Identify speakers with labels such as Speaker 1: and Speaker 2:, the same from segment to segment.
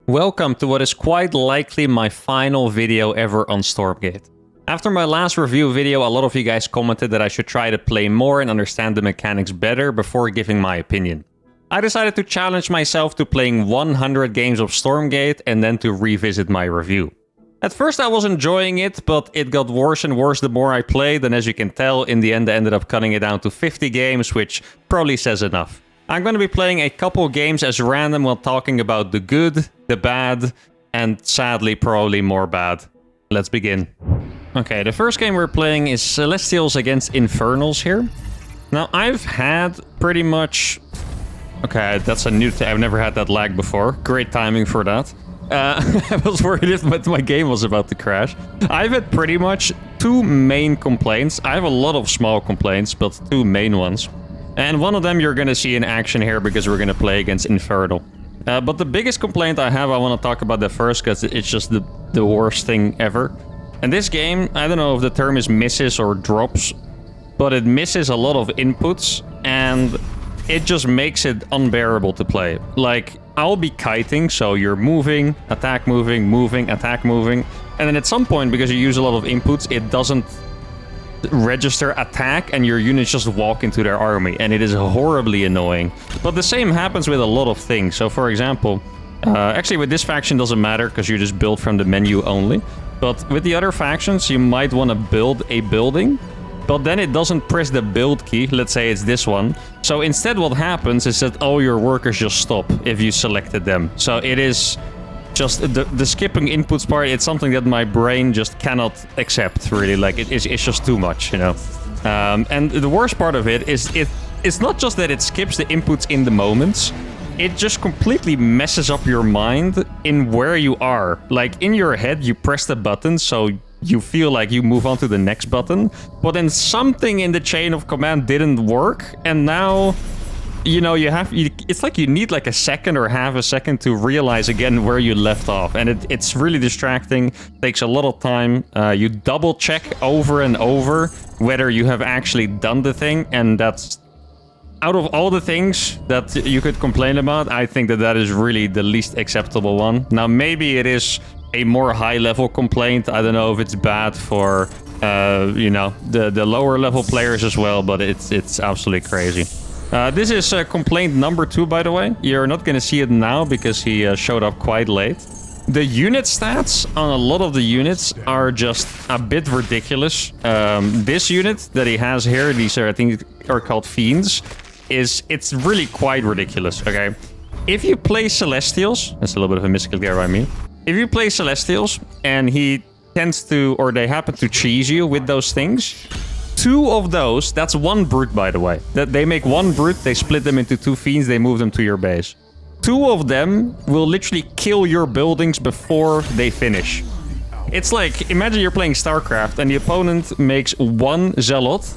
Speaker 1: Welcome to what is quite likely my final video ever on Stormgate. After my last review video, a lot of you guys commented that I should try to play more and understand the mechanics better before giving my opinion. I decided to challenge myself to playing 100 games of Stormgate and then to revisit my review. At first I was enjoying it, but it got worse and worse the more I played, and as you can tell, in the end I ended up cutting it down to 50 games, which probably says enough. I'm going to be playing a couple games as random while talking about the good, the bad, and sadly probably more bad. Let's begin. Okay, the first game we're playing is Celestials against Infernals here. Now, I've had pretty much... Okay, that's a new thing. I've never had that lag before. Great timing for that. I was worried if my game was about to crash. I've had pretty much two main complaints. I have a lot of small complaints, but two main ones. And one of them you're going to see in action here because we're going to play against Infernal. But the biggest complaint I have, I want to talk about that first because it's just the worst thing ever. And this game, I don't know if the term is misses or drops, but it misses a lot of inputs and it just makes it unbearable to play. Like, I'll be kiting, so you're moving, attack moving, moving, attack moving. And then at some point, because you use a lot of inputs, it doesn't register attack and your units just walk into their army, and it is horribly annoying. But the same happens with a lot of things. So for example, actually with this faction doesn't matter because you just build from the menu only. But with the other factions, you might want to build a building, but then it doesn't press the build key. Let's say it's this one. So instead what happens is that all your workers just stop if you selected them. So it is just the skipping inputs part. It's something that my brain just cannot accept, really. Like, it's just too much, you know. And the worst part of it is it's not just that it skips the inputs in the moments. It just completely messes up your mind in where you are. Like, in your head, you press the button, so you feel like you move on to the next button. But then something in the chain of command didn't work, and now... You know, it's like you need like a second or half a second to realize again where you left off. And it's really distracting, takes a lot of time. You double check over and over whether you have actually done the thing. And that's, out of all the things that you could complain about, I think that is really the least acceptable one. Now, maybe it is a more high-level complaint. I don't know if it's bad for, you know, the lower-level players as well, but it's absolutely crazy. This is complaint number 2, by the way. You're not going to see it now because he showed up quite late. The unit stats on a lot of the units are just a bit ridiculous. This unit that he has here, these are, I think, are called Fiends, it's really quite ridiculous, okay? If you play Celestials, that's a little bit of a misclick there by me. If you play Celestials and he tends to, or they happen to cheese you with those things... 2 of those, that's one brute, by the way. That they make one brute, they split them into 2 fiends, they move them to your base. 2 of them will literally kill your buildings before they finish. It's like, imagine you're playing StarCraft and the opponent makes 1 zealot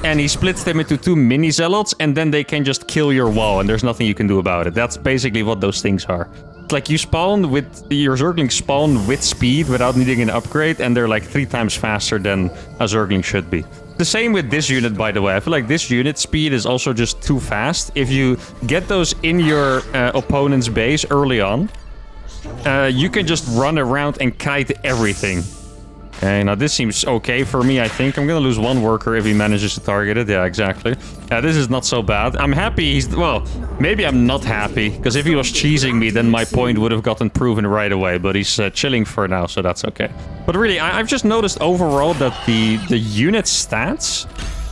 Speaker 1: and he splits them into 2 mini zealots and then they can just kill your wall and there's nothing you can do about it. That's basically what those things are. Like, you spawn with... Your Zergling spawn with speed without needing an upgrade, and they're like 3 times faster than a Zergling should be. The same with this unit, by the way. I feel like this unit speed is also just too fast. If you get those in your opponent's base early on, you can just run around and kite everything. Okay, now this seems okay for me, I think. I'm gonna lose 1 worker if he manages to target it. Yeah, exactly. This is not so bad. I'm happy he's... Well, maybe I'm not happy, because if he was cheesing me, then my point would have gotten proven right away. But he's chilling for now, so that's okay. But really, I've just noticed overall that the unit stats,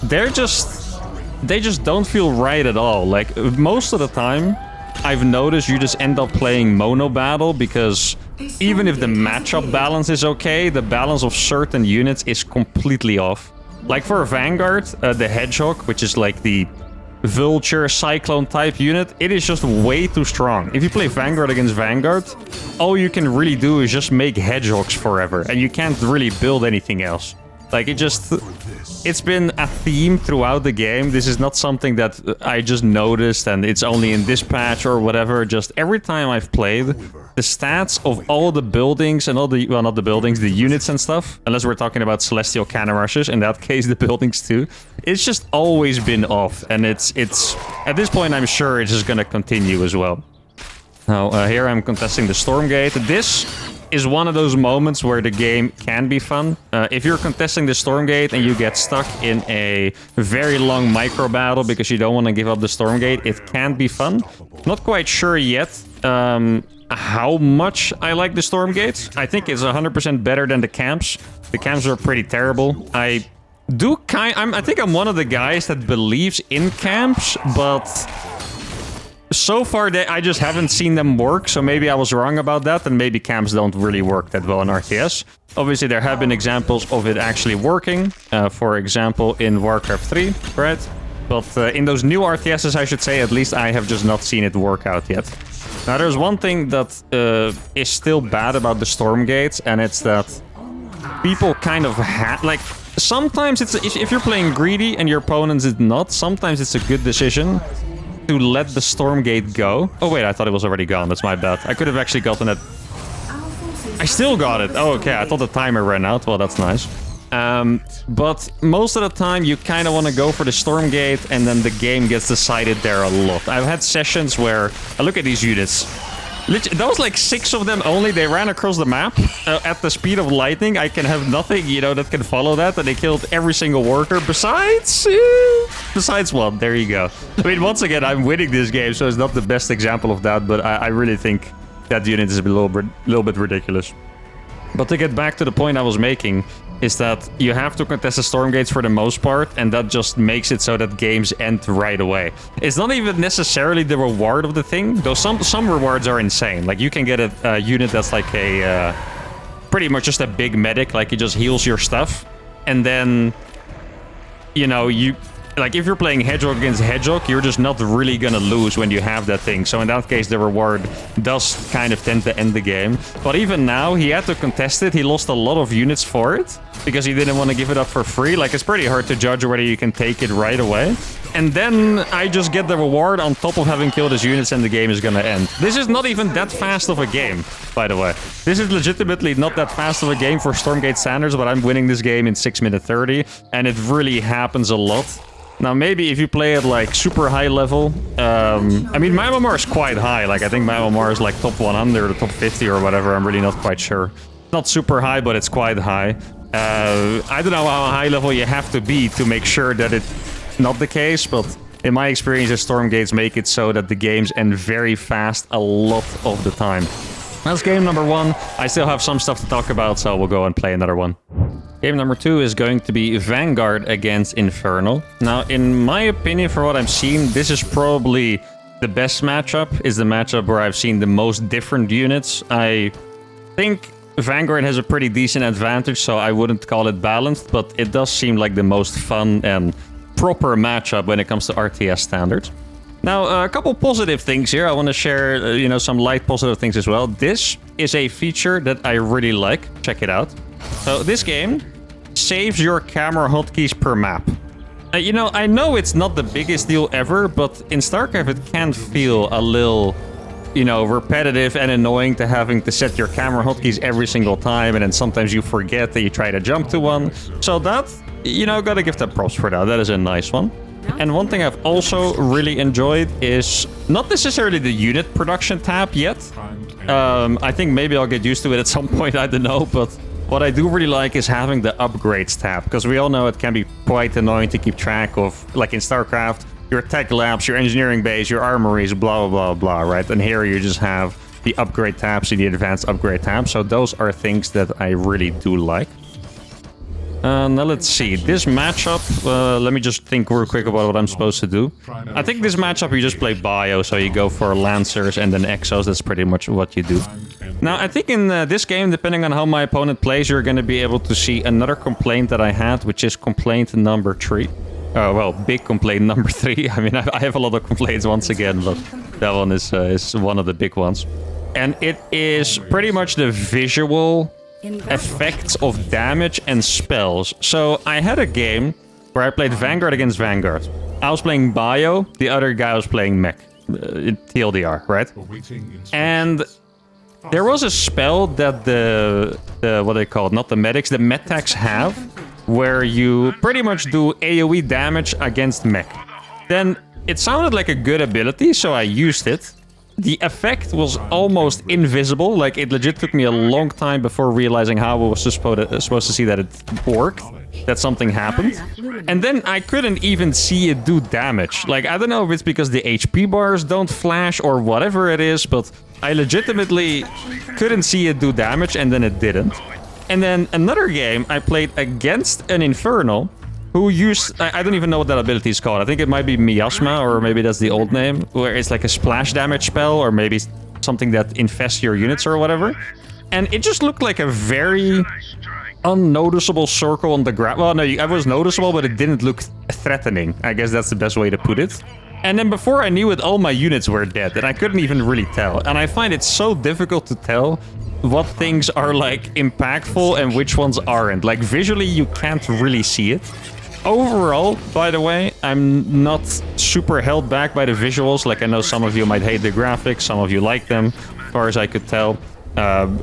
Speaker 1: they just don't feel right at all. Like, most of the time, I've noticed you just end up playing mono battle because even if the matchup balance is okay, the balance of certain units is completely off. Like for a Vanguard, the Hedgehog, which is like the Vulture Cyclone type unit, it is just way too strong. If you play Vanguard against Vanguard, all you can really do is just make Hedgehogs forever, and you can't really build anything else. Like, it's been a theme throughout the game. This is not something that I just noticed and it's only in this patch or whatever. Just every time I've played, the stats of all the buildings and all the, well, not the buildings, the units and stuff, unless we're talking about Celestial Cannon Rushers, in that case the buildings too, it's just always been off. And it's at this point I'm sure it's just gonna continue as well. Now, here I'm contesting the Stormgate. This is one of those moments where the game can be fun. If you're contesting the Stormgate and you get stuck in a very long micro battle because you don't want to give up the Stormgate, it can be fun. Not quite sure yet how much I like the Stormgate. I think it's 100% better than the camps. The camps are pretty terrible. I think I'm one of the guys that believes in camps, but so far I just haven't seen them work, so maybe I was wrong about that, and maybe camps don't really work that well in RTS. Obviously, there have been examples of it actually working, for example, in Warcraft 3, right? But in those new RTSs, I should say, at least I have just not seen it work out yet. Now, there's one thing that is still bad about the Stormgates, and it's that people kind of like, sometimes if you're playing greedy and your opponent is not, sometimes it's a good decision to let the Stormgate go. Oh wait, I thought it was already gone. That's my bad. I could have actually gotten it. I still got it. Oh, okay. I thought the timer ran out. Well, that's nice. But most of the time, you kind of want to go for the Stormgate, and then the game gets decided there a lot. I've had sessions where I look at these units. That was like 6 of them only. They ran across the map at the speed of lightning. I can have nothing, you know, that can follow that. And they killed every single worker besides one. There you go. I mean, once again, I'm winning this game, so it's not the best example of that. But I really think that unit is a little bit ridiculous. But to get back to the point I was making, is that you have to contest the Stormgates for the most part, and that just makes it so that games end right away. It's not even necessarily the reward of the thing, though some rewards are insane. Like, you can get a unit that's like a pretty much just a big medic, like it just heals your stuff, and then, you know, like, if you're playing Hedgehog against Hedgehog, you're just not really gonna lose when you have that thing. So in that case, the reward does kind of tend to end the game. But even now, he had to contest it. He lost a lot of units for it, because he didn't want to give it up for free. Like, it's pretty hard to judge whether you can take it right away. And then I just get the reward on top of having killed his units, and the game is gonna end. This is not even that fast of a game, by the way. This is legitimately not that fast of a game for Stormgate standards, but I'm winning this game in 6 minutes 30, and it really happens a lot. Now, maybe if you play at, like, super high level... I mean, my MMR is quite high. Like, I think my MMR is, like, top 100 or top 50 or whatever. I'm really not quite sure. Not super high, but it's quite high. I don't know how high level you have to be to make sure that it's not the case, but in my experience, the Stormgates make it so that the games end very fast a lot of the time. That's game number 1. I still have some stuff to talk about, so we'll go and play another one. Game number 2 is going to be Vanguard against Infernal. Now, in my opinion, for what I've seen, this is probably the best matchup. Is the matchup where I've seen the most different units. I think Vanguard has a pretty decent advantage, so I wouldn't call it balanced, but it does seem like the most fun and proper matchup when it comes to RTS standards. Now, a couple positive things here. I want to share, you know, some light positive things as well. This is a feature that I really like. Check it out. So this game saves your camera hotkeys per map. You know, I know it's not the biggest deal ever, but in StarCraft it can feel a little, you know, repetitive and annoying to having to set your camera hotkeys every single time, and then sometimes you forget that you try to jump to one. So that, you know, gotta give them props for that. That is a nice one. And one thing I've also really enjoyed is not necessarily the unit production tab yet. I think maybe I'll get used to it at some point, I don't know, but what I do really like is having the upgrades tab, because we all know it can be quite annoying to keep track of, like in StarCraft, your tech labs, your engineering base, your armories, blah, blah, blah, blah, right? And here you just have the upgrade tabs and the advanced upgrade tabs. So those are things that I really do like. Now let's see, this matchup, let me just think real quick about what I'm supposed to do. I think this matchup you just play bio, so you go for Lancers and then Exos, that's pretty much what you do. Now I think in this game, depending on how my opponent plays, you're going to be able to see another complaint that I had, which is complaint number 3. Well, big complaint number 3. I mean, I have a lot of complaints once again, but that one is one of the big ones. And it is pretty much the visual effects of damage and spells. So I had a game where I played Vanguard against Vanguard. I was playing Bio, the other guy was playing Mech. TLDR, right? And there was a spell that the what they call it, not the medics, the medtechs have, where you pretty much do AoE damage against Mech. Then it sounded like a good ability, so I used it. the effect was almost invisible. Like, it legit took me a long time before realizing how I was supposed to see that it worked, that something happened. And then I couldn't even see it do damage. Like, I don't know if it's because the HP bars don't flash or whatever it is, but I legitimately couldn't see it do damage, and then it didn't. And then another game I played against an Infernal who used... I don't even know what that ability is called. I think it might be Miasma, or maybe that's the old name, where it's like a splash damage spell, or maybe something that infests your units or whatever. And it just looked like a very unnoticeable circle on the ground. Well, no, it was noticeable, but it didn't look threatening. I guess that's the best way to put it. And then before I knew it, all my units were dead, and I couldn't even really tell. And I find it so difficult to tell what things are, like, impactful and which ones aren't. Like, visually, you can't really see it. Overall, by the way, I'm not super held back by the visuals. Like, I know some of you might hate the graphics, some of you like them, as far as I could tell.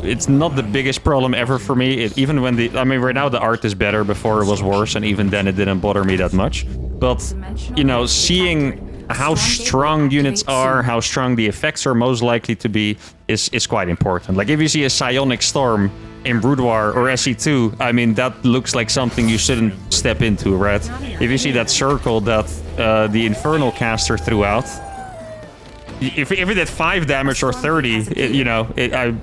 Speaker 1: It's not the biggest problem ever for me. Even when I mean, right now the art is better. Before it was worse, and even then it didn't bother me that much. But, you know, seeing how strong units are, how strong the effects are most likely to be, is quite important. Like, if you see a Psionic Storm in Boudoir or SE2, I mean, that looks like something you shouldn't step into, right? If you see that circle that the Infernal caster threw out, if it did 5 damage or 30,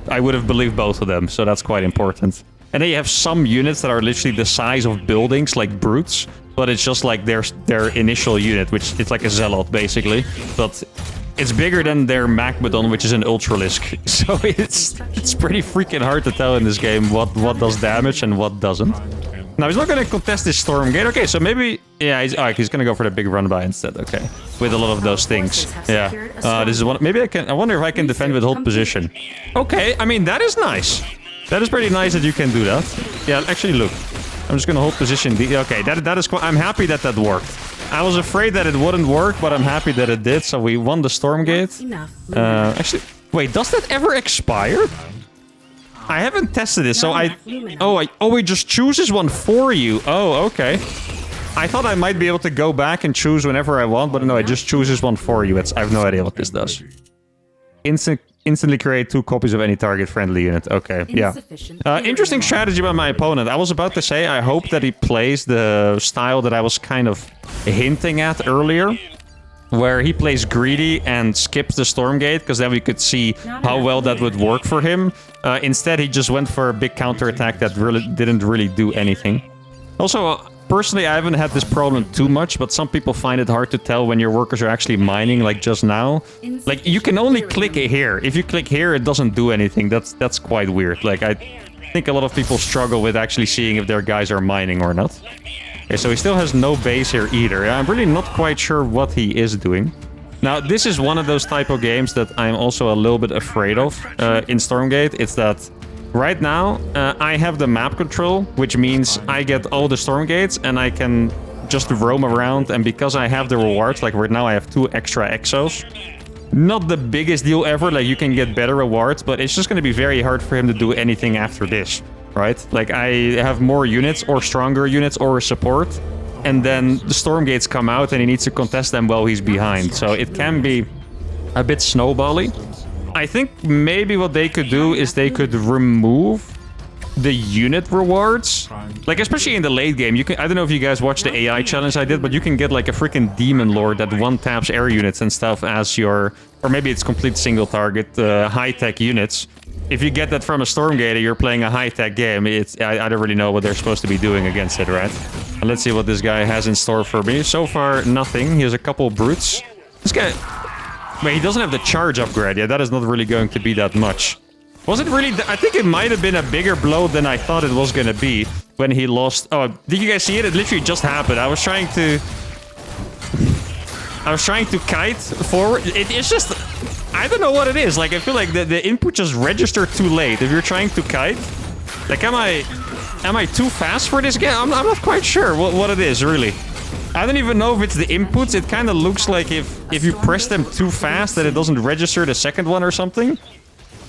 Speaker 1: I would have believed both of them, so that's quite important. And then you have some units that are literally the size of buildings, like brutes, but it's just like their initial unit, which it's like a zealot, basically. But it's bigger than their Macbadon, which is an Ultralisk. So it's pretty freaking hard to tell in this game what does damage and what doesn't. Now, he's not going to contest this Stormgate. Okay, so maybe... Yeah, he's going to go for the big run-by instead. Okay, with a lot of those things. Yeah. This is one... Maybe I can... I wonder if I can defend with hold position. Okay, I mean, that is nice. That is pretty nice that you can do that. Yeah, actually, look. I'm just going to hold position. Okay, that is... I'm happy that worked. I was afraid that it wouldn't work, but I'm happy that it did. So we won the Stormgate. Actually... Wait, does that ever expire? I haven't tested this, so Oh, it just chooses one for you. Oh, okay. I thought I might be able to go back and choose whenever I want, but no, it just chooses one for you. I have no idea what this does. Instantly create 2 copies of any target-friendly unit. Okay, yeah. Interesting strategy by my opponent. I was about to say, I hope that he plays the style that I was kind of hinting at earlier, where he plays greedy and skips the Stormgate, because then we could see how well that would work for him. Instead, he just went for a big counterattack that didn't really do anything. Also, personally, I haven't had this problem too much, but some people find it hard to tell when your workers are actually mining, like just now. Like, you can only click it here. If you click here, it doesn't do anything. That's quite weird. Like, I think a lot of people struggle with actually seeing if their guys are mining or not. Okay, so he still has no base here either. I'm really not quite sure what he is doing. Now, this is one of those type of games that I'm also a little bit afraid of in Stormgate. It's that right now, I have the map control, which means I get all the Stormgates and I can just roam around. And because I have the rewards, like right now I have 2 extra exos. Not the biggest deal ever, like you can get better rewards, but it's just going to be very hard for him to do anything after this. Right? Like, I have more units or stronger units or support, and then the Stormgates come out and he needs to contest them while he's behind. So it can be a bit snowbally. I think maybe what they could do is they could remove the unit rewards. Like, especially in the late game, you can... I don't know if you guys watched the AI challenge I did, but you can get like a freaking Demon Lord that one-taps air units and stuff as your... Or maybe it's complete single target, high-tech units. If you get that from a Stormgate, you're playing a high-tech game. I don't really know what they're supposed to be doing against it, right? Let's see what this guy has in store for me. So far, nothing. He has a couple brutes. This guy... Wait, he doesn't have the charge upgrade. Yeah, that is not really going to be that much. Was it really... I think it might have been a bigger blow than I thought it was going to be when he lost... Oh, did you guys see it? It literally just happened. I was trying to kite forward. It's just... I don't know what it is. Like, I feel like the input just registered too late. If you're trying to kite, like, am I too fast for this game? I'm not quite sure what it is, really. I don't even know if it's the inputs. It kind of looks like if you press them too fast that it doesn't register the second one or something.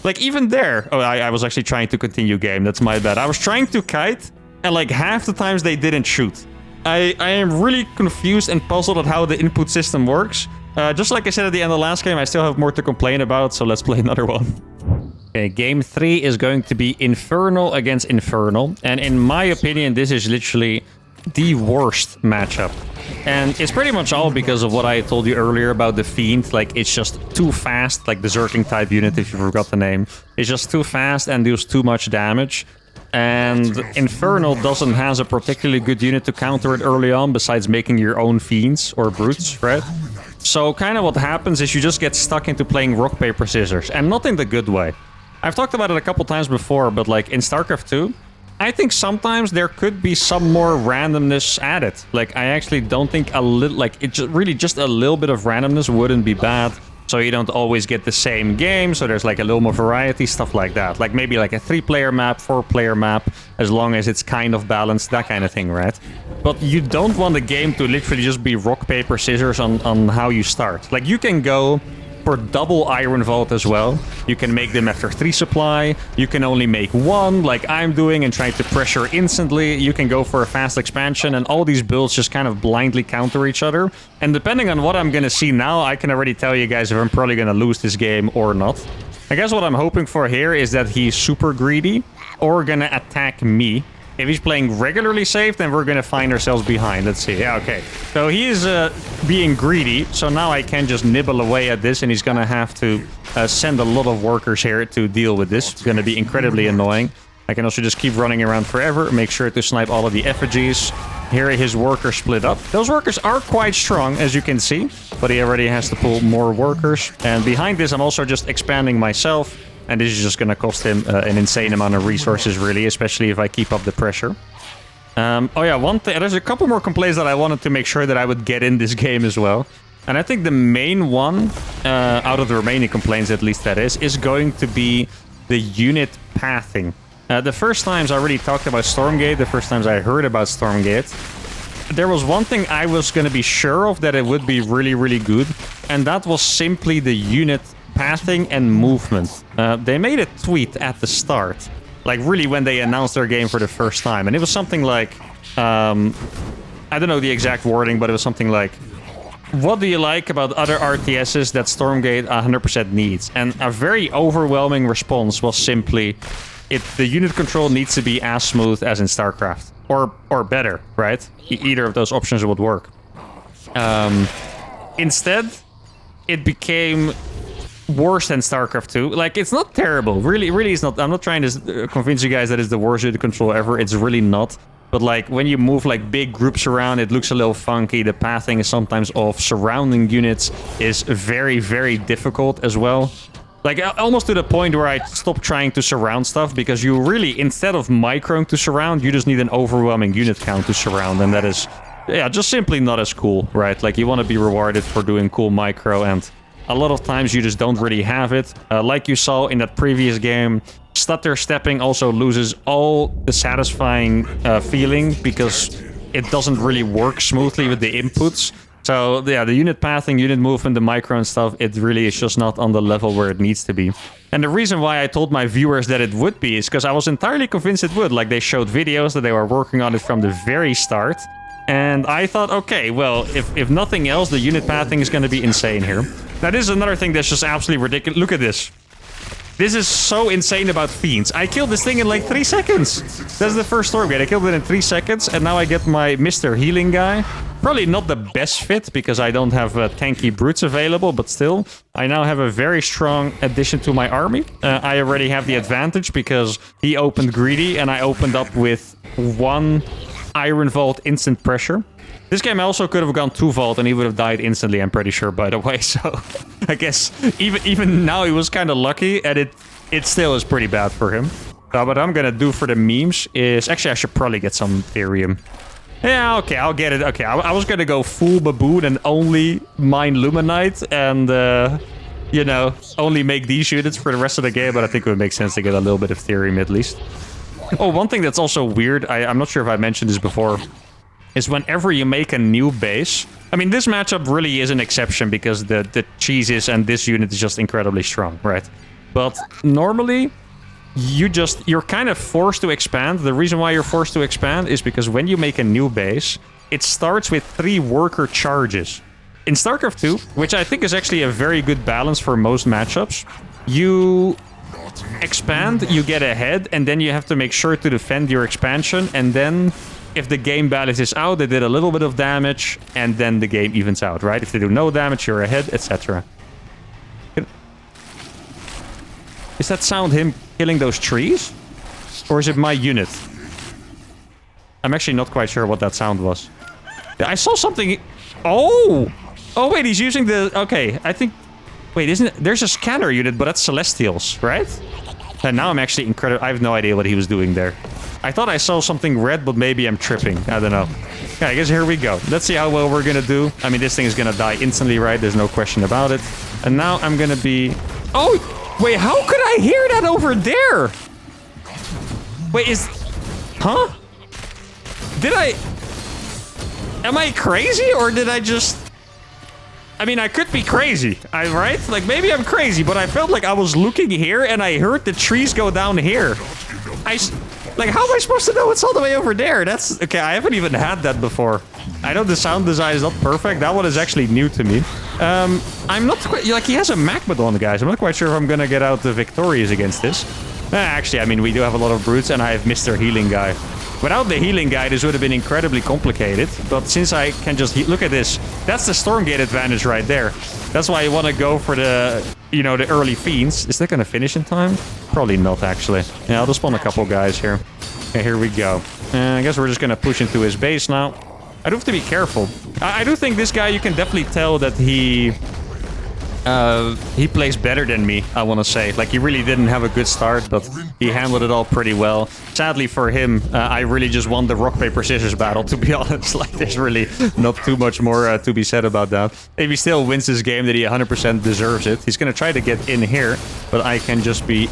Speaker 1: Like, even there... Oh, I was actually trying to continue game. That's my bad. I was trying to kite, and like half the times they didn't shoot. I am really confused and puzzled at how the input system works. Just like I said at the end of the last game, I still have more to complain about, so let's play another one. Okay, game 3 is going to be Infernal against Infernal. And in my opinion, this is literally the worst matchup. And it's pretty much all because of what I told you earlier about the Fiend. Like, it's just too fast, like the Zerking type unit, if you forgot the name. It's just too fast and deals too much damage. And Infernal doesn't have a particularly good unit to counter it early on, besides making your own Fiends or Brutes, right? So kind of what happens is you just get stuck into playing rock, paper, scissors, and not in the good way. I've talked about it a couple times before, but like in StarCraft 2, I think sometimes there could be some more randomness added. Like, I actually don't think a little, like, it just a little bit of randomness wouldn't be bad. So you don't always get the same game, so there's like a little more variety, stuff like that. Like maybe like a 3-player map, 4-player map, as long as it's kind of balanced, that kind of thing, right? But you don't want the game to literally just be rock, paper, scissors on how you start. Like, you can go for double Iron Vault as well. You can make them after 3 supply. You can only make 1, like I'm doing, and try to pressure instantly. You can go for a fast expansion, and all these builds just kind of blindly counter each other. And depending on what I'm gonna see now, I can already tell you guys if I'm probably gonna lose this game or not. I guess what I'm hoping for here is that he's super greedy or gonna attack me. If he's playing regularly safe, then we're gonna find ourselves behind. Let's see. Yeah, okay. So he is being greedy, so now I can just nibble away at this, and he's gonna have to send a lot of workers here to deal with this. It's gonna be incredibly annoying. I can also just keep running around forever, make sure to snipe all of the effigies. Here his workers split up. Those workers are quite strong, as you can see, but he already has to pull more workers. And behind this, I'm also just expanding myself. And this is just going to cost him an insane amount of resources, really, especially if I keep up the pressure. Oh yeah, one thing. There's a couple more complaints that I wanted to make sure that I would get in this game as well. And I think the main one, out of the remaining complaints at least that is going to be the unit pathing. The first times I already talked about Stormgate, the first times I heard about Stormgate, there was one thing I was going to be sure of that it would be really, really good. And that was simply the unit pathing and movement. They made a tweet at the start, like really when they announced their game for the first time, and it was something like, I don't know the exact wording, but it was something like, what do you like about other RTSs that Stormgate 100% needs? And a very overwhelming response was simply, the unit control needs to be as smooth as in StarCraft, or better, right? Either of those options would work. Instead, it became worse than StarCraft 2. Like, it's not terrible. Really it's not. I'm not trying to convince you guys that it's the worst unit control ever. It's really not. But like, when you move like big groups around, it looks a little funky. The pathing is sometimes off. Surrounding units is very, very difficult as well. Like, almost to the point where I stopped trying to surround stuff, because you really, instead of microing to surround, you just need an overwhelming unit count to surround, and that is, yeah, just simply not as cool, right? Like, you want to be rewarded for doing cool micro, and a lot of times you just don't really have it. Like you saw in that previous game, stutter stepping also loses all the satisfying feeling, because it doesn't really work smoothly with the inputs. So yeah, the unit pathing, unit movement, the micro and stuff, it really is just not on the level where it needs to be. And the reason why I told my viewers that it would be is because I was entirely convinced it would. Like, they showed videos that they were working on it from the very start. And I thought, okay, well, if nothing else, the unit pathing is going to be insane here. Now, this is another thing that's just absolutely ridiculous. Look at this. This is so insane about Fiends. I killed this thing in like 3 seconds. That's the first Stormgate. I killed it in 3 seconds, and now I get my Mr. Healing guy. Probably not the best fit, because I don't have tanky brutes available, but still, I now have a very strong addition to my army. I already have the advantage, because he opened greedy, and I opened up with 1 Iron Vault instant pressure. This game also could have gone 2 Vault and he would have died instantly, I'm pretty sure, by the way. So I guess even now he was kind of lucky, and it still is pretty bad for him. So what I'm gonna do for the memes is... Actually, I should probably get some Therium. Yeah, okay, I'll get it. Okay, I was gonna go full Baboon and only mine Luminite and, you know, only make these units for the rest of the game, but I think it would make sense to get a little bit of Therium at least. Oh, one thing that's also weird, I'm not sure if I mentioned this before, is whenever you make a new base... I mean, this matchup really is an exception, because the cheeses and this unit is just incredibly strong, right? But normally, you're kind of forced to expand. The reason why you're forced to expand is because when you make a new base, it starts with 3 worker charges. in StarCraft 2, which I think is actually a very good balance for most matchups, you expand, you get ahead, and then you have to make sure to defend your expansion, and then if the game balances out, they did a little bit of damage, and then the game evens out, right? If they do no damage, you're ahead, etc. Is that sound him killing those trees? Or is it my unit? I'm actually not quite sure what that sound was. I saw something... Oh! Oh, wait, he's using the... Okay, I think... Wait, isn't it... There's a scanner unit, but that's Celestials, right? And now I'm actually incredible... I have no idea what he was doing there. I thought I saw something red, but maybe I'm tripping. I don't know. Okay, I guess here we go. Let's see how well we're gonna do. I mean, this thing is gonna die instantly, right? There's no question about it. And now I'm gonna be... Oh! Wait, how could I hear that over there? Wait, is... Huh? Did I... Am I crazy, or did I just... I mean, I could be crazy, right? Like, maybe I'm crazy, but I felt like I was looking here, and I heard the trees go down here. Like, how am I supposed to know it's all the way over there? That's... Okay, I haven't even had that before. I know the sound design is not perfect. That one is actually new to me. I'm not quite... Like, he has a Magmadon, guys. I'm not quite sure if I'm gonna get out victorious against this. Actually, I mean, we do have a lot of brutes, and I have Mr. Healing Guy. Without the Healing Guy, this would have been incredibly complicated. But since I can just... Look at this. That's the Stormgate advantage right there. That's why you want to go for the... You know, the early Fiends. Is that going to finish in time? Probably not, actually. Yeah, I'll just spawn a couple guys here. Okay, here we go. I guess we're just going to push into his base now. I do have to be careful. I do think this guy, you can definitely tell that he plays better than me, I want to say. Like, he really didn't have a good start, but he handled it all pretty well. Sadly for him, I really just won the rock, paper, scissors battle, to be honest. Like, there's really not too much more to be said about that. If he still wins this game, then he 100% deserves it. He's going to try to get in here, but I can just be...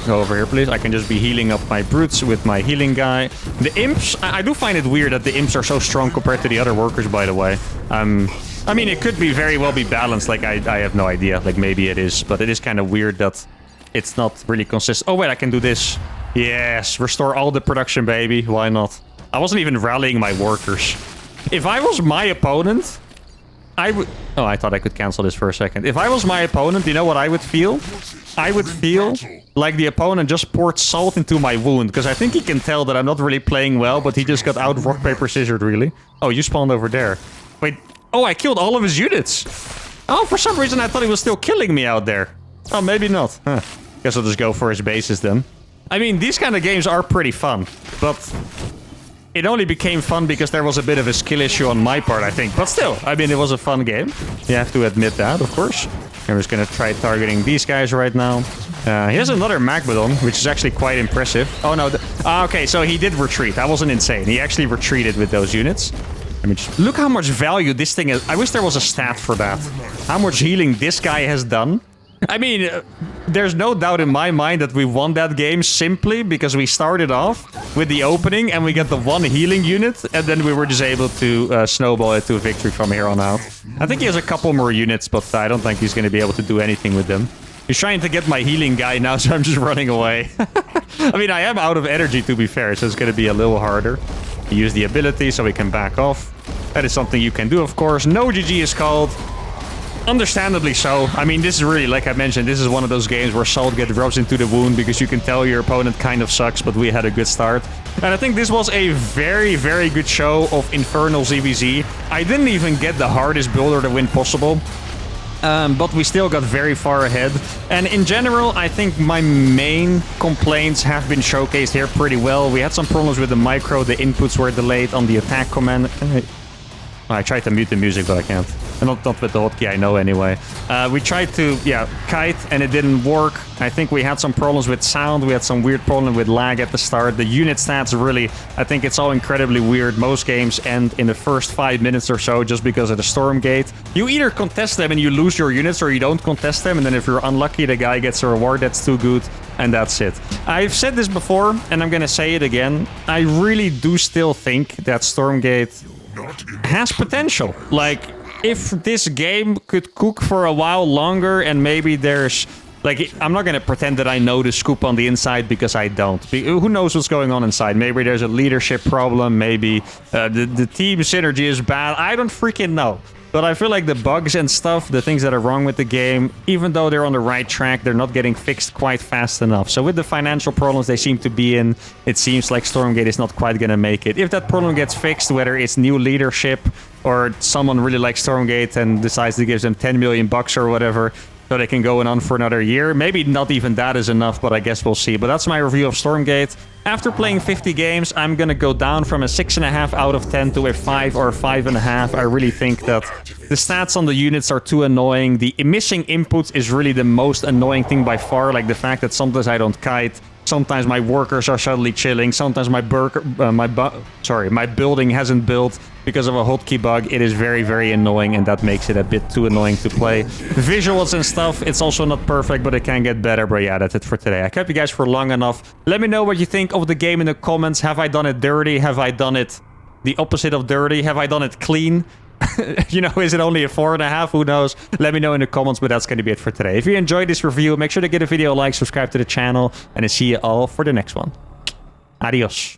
Speaker 1: Go over here, please. I can just be healing up my brutes with my healing guy. The imps, I do find it weird that the imps are so strong compared to the other workers, by the way. I mean, it could be very well be balanced. Like, I have no idea. Like, maybe it is. But it is kind of weird that it's not really consistent. Oh, wait, I can do this. Yes, restore all the production, baby. Why not? I wasn't even rallying my workers. If I was my opponent, I would... Oh, I thought I could cancel this for a second. If I was my opponent, you know what I would feel? I would feel like the opponent just poured salt into my wound. Because I think he can tell that I'm not really playing well, but he just got out rock, paper, scissors, really. Oh, you spawned over there. Wait. Oh, I killed all of his units. Oh, for some reason I thought he was still killing me out there. Oh, maybe not. Huh. Guess I'll just go for his bases then. I mean, these kind of games are pretty fun. But... It only became fun because there was a bit of a skill issue on my part, I think. But still, I mean, it was a fun game. You have to admit that, of course. I'm just going to try targeting these guys right now. He has another Magmadon, which is actually quite impressive. Oh, no. Okay, so he did retreat. That wasn't insane. He actually retreated with those units. I mean, look how much value this thing is. I wish there was a stat for that. How much healing this guy has done. I mean, there's no doubt in my mind that we won that game simply because we started off with the opening and we got the one healing unit, and then we were just able to snowball it to a victory from here on out. I think he has a couple more units, but I don't think he's going to be able to do anything with them. He's trying to get my healing guy now, so I'm just running away. I mean, I am out of energy, to be fair, so it's going to be a little harder. Use the ability so we can back off. That is something you can do, of course. No GG is called. Understandably so. I mean, this is really, like I mentioned, this is one of those games where salt gets rubs into the wound because you can tell your opponent kind of sucks, but we had a good start. And I think this was a very, very good show of Infernal ZVZ. I didn't even get the hardest builder to win possible. But we still got very far ahead. And in general, I think my main complaints have been showcased here pretty well. We had some problems with the micro. The inputs were delayed on the attack command. I tried to mute the music, but I can't. Not with the hotkey, I know anyway. We tried to, kite, and it didn't work. I think we had some problems with sound. We had some weird problem with lag at the start. The unit stats, really, I think it's all incredibly weird. Most games end in the first 5 minutes or so just because of the Stormgate. You either contest them and you lose your units, or you don't contest them, and then if you're unlucky, the guy gets a reward that's too good, and that's it. I've said this before, and I'm gonna say it again. I really do still think that Stormgate has potential. Like, if this game could cook for a while longer and maybe there's... Like, I'm not going to pretend that I know the scoop on the inside because I don't. Who knows what's going on inside? Maybe there's a leadership problem. Maybe the team synergy is bad. I don't freaking know. But I feel like the bugs and stuff, the things that are wrong with the game, even though they're on the right track, they're not getting fixed quite fast enough. So with the financial problems they seem to be in, it seems like Stormgate is not quite going to make it. If that problem gets fixed, whether it's new leadership or someone really likes Stormgate and decides to give them 10 million bucks or whatever, so they can go on for another year. Maybe not even that is enough, but I guess we'll see. But that's my review of Stormgate. After playing 50 games, I'm going to go down from a 6.5 out of 10 to a 5 or 5.5. I really think that the stats on the units are too annoying. The missing input is really the most annoying thing by far. Like the fact that sometimes I don't kite. Sometimes my workers are suddenly chilling. Sometimes my building hasn't built because of a hotkey bug. It is very, very annoying, and that makes it a bit too annoying to play. Visuals and stuff, it's also not perfect, but it can get better. But yeah, that's it for today. I kept you guys for long enough. Let me know what you think of the game in the comments. Have I done it dirty? Have I done it the opposite of dirty? Have I done it clean? You know, is it only a 4.5? Who knows? Let me know in the comments, but that's going to be it for today. If you enjoyed this review, make sure to give the video a like, subscribe to the channel, and I'll see you all for the next one. Adios.